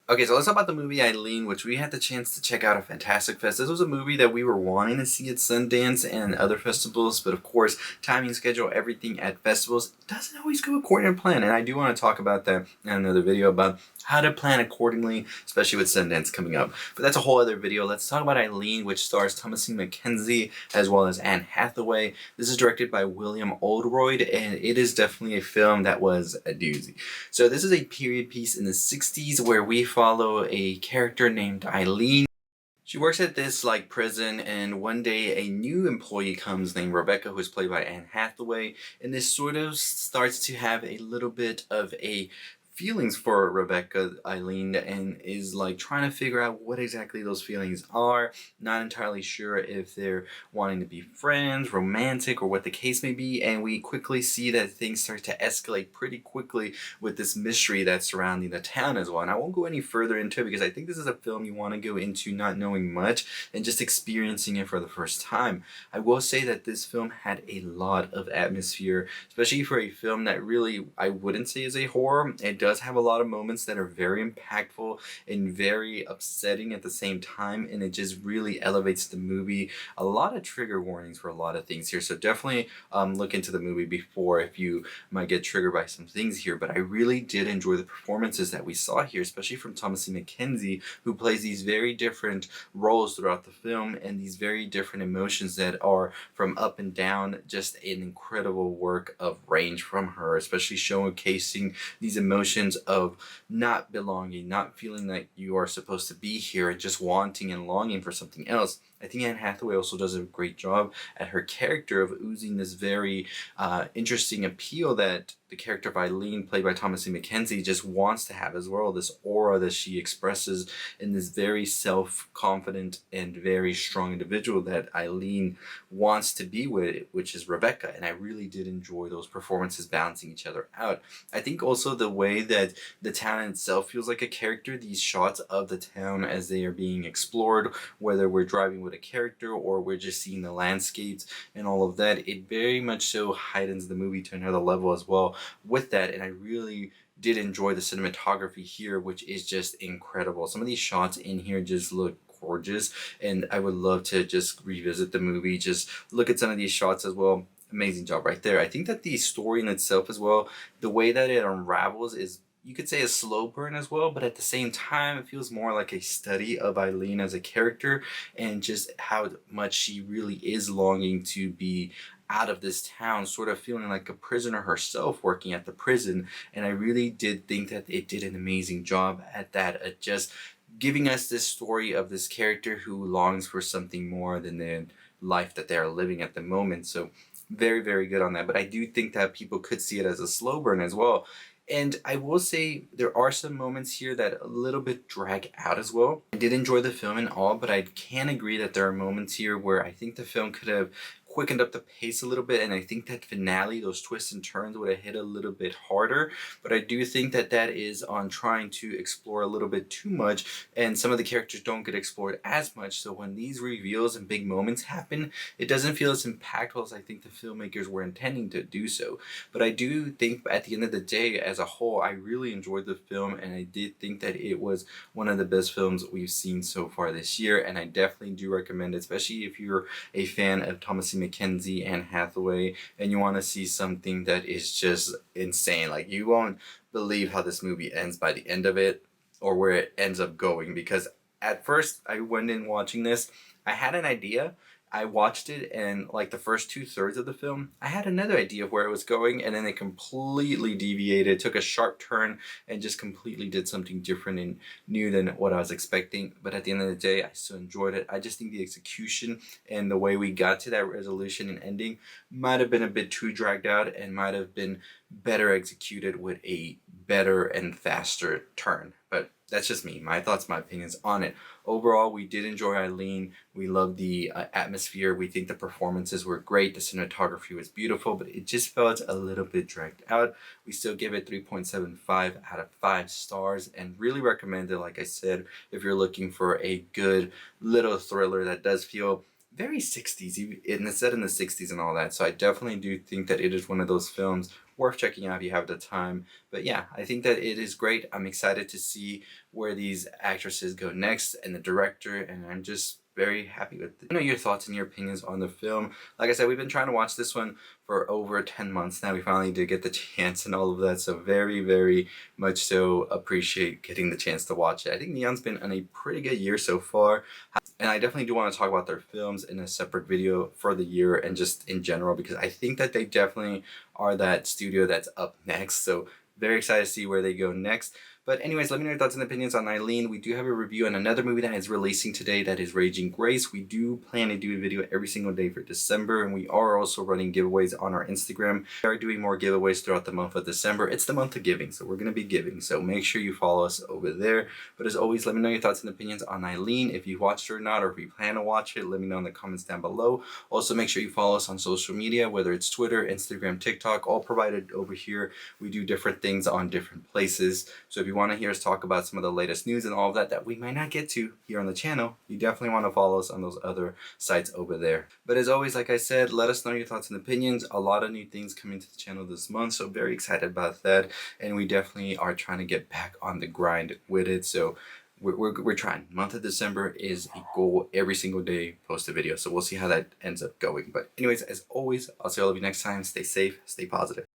Okay, so let's talk about the movie Eileen, which we had the chance to check out at Fantastic Fest. This was a movie that we were wanting to see at Sundance and other festivals, but of course, timing, schedule, everything at festivals doesn't always go according to plan. And I do want to talk about that in another video about how to plan accordingly, especially with Sundance coming up. But that's a whole other video. Let's talk about Eileen, which stars Thomasin McKenzie as well as Anne Hathaway. This is directed by William Oldroyd, and it is definitely a film that was a doozy. So this is a period piece in the 60s where we follow a character named Eileen. She works at this prison, and one day a new employee comes named Rebecca, who is played by Anne Hathaway, and this sort of starts to have a little bit of a feelings for Rebecca, Eileen, and is trying to figure out what exactly those feelings are. Not entirely sure if they're wanting to be friends, romantic, or what the case may be. And we quickly see that things start to escalate pretty quickly with this mystery that's surrounding the town as well. And I won't go any further into it because I think this is a film you want to go into not knowing much and just experiencing it for the first time. I will say that this film had a lot of atmosphere, especially for a film that really I wouldn't say is a horror. It does have a lot of moments that are very impactful and very upsetting at the same time, and it just really elevates the movie. A lot of trigger warnings for a lot of things here, so definitely look into the movie before if you might get triggered by some things here. But I really did enjoy the performances that we saw here, especially from Thomasin McKenzie, who plays these very different roles throughout the film and these very different emotions that are from up and down. Just an incredible work of range from her, especially showcasing these emotions of not belonging, not feeling like you are supposed to be here, and just wanting and longing for something else. I think Anne Hathaway also does a great job at her character of oozing this very interesting appeal that the character of Eileen, played by Thomasin McKenzie, just wants to have as well. This aura that she expresses in this very self-confident and very strong individual that Eileen wants to be with, which is Rebecca. And I really did enjoy those performances balancing each other out. I think also the way that the town itself feels like a character, these shots of the town as they are being explored, whether we're driving with a character or we're just seeing the landscapes and all of that, it very much so heightens the movie to another level as well with that. And I really did enjoy the cinematography here, which is just incredible. Some of these shots in here just look gorgeous, and I would love to just revisit the movie, just look at some of these shots as well. Amazing job right there. I think that the story in itself as well, the way that it unravels is, you could say, a slow burn as well, but at the same time it feels more like a study of Eileen as a character and just how much she really is longing to be out of this town, sort of feeling like a prisoner herself working at the prison. And I really did think that it did an amazing job at that, at just giving us this story of this character who longs for something more than the life that they are living at the moment. So very, very good on that. But I do think that people could see it as a slow burn as well. And I will say there are some moments here that a little bit drag out as well. I did enjoy the film and all, but I can agree that there are moments here where I think the film could have quickened up the pace a little bit, and I think that finale, those twists and turns, would have hit a little bit harder. But I do think that that is on trying to explore a little bit too much, and some of the characters don't get explored as much. So when these reveals and big moments happen, it doesn't feel as impactful as I think the filmmakers were intending to do so. But I do think at the end of the day, as a whole, I really enjoyed the film, and I did think that it was one of the best films we've seen so far this year. And I definitely do recommend it, especially if you're a fan of Thomasin McKenzie and Hathaway and you want to see something that is just insane. Like, you won't believe how this movie ends by the end of it, or where it ends up going, because at first I went in watching this, I had an idea. I watched it, and the first 2/3 of the film, I had another idea of where it was going, and then it completely deviated, took a sharp turn, and just completely did something different and new than what I was expecting. But at the end of the day, I still enjoyed it. I just think the execution and the way we got to that resolution and ending might have been a bit too dragged out, and might have been better executed with a better and faster turn. But that's just me, my thoughts, my opinions on it. Overall, we did enjoy Eileen. We loved the atmosphere. We think the performances were great. The cinematography was beautiful, but it just felt a little bit dragged out. We still give it 3.75 out of 5 stars, and really recommend it, like I said, if you're looking for a good little thriller that does feel very 60s, and it's set in the 60s and all that. So I definitely do think that it is one of those films worth checking out if you have the time. But yeah, I think that it is great. I'm excited to see where these actresses go next and the director, and I'm just very happy with it. Your thoughts and your opinions on the film. Like I said, we've been trying to watch this one for over 10 months now. We finally did get the chance and all of that, so very, very much so appreciate getting the chance to watch it. I think Neon's been on a pretty good year so far, and I definitely do want to talk about their films in a separate video for the year and just in general, because I think that they definitely are that studio that's up next. So very excited to see where they go next. But anyways, let me know your thoughts and opinions on Eileen. We do have a review on another movie that is releasing today, that is Raging Grace. We do plan to do a video every single day for December, and we are also running giveaways on our Instagram. We are doing more giveaways throughout the month of December. It's the month of giving, so we're going to be giving, so make sure you follow us over there. But as always, let me know your thoughts and opinions on Eileen. If you watched it or not, or if you plan to watch it, let me know in the comments down below. Also, make sure you follow us on social media, whether it's Twitter, Instagram, TikTok, all provided over here. We do different things on different places, so if you want to hear us talk about some of the latest news and all of that we might not get to here on the channel, you definitely want to follow us on those other sites over there. But as always, like I said, let us know your thoughts and opinions. A lot of new things coming to the channel this month, so very excited about that, and we definitely are trying to get back on the grind with it. So we're trying. Month of December is a goal, every single day post a video, so we'll see how that ends up going. But anyways, as always, I'll see all of you next time. Stay safe, stay positive.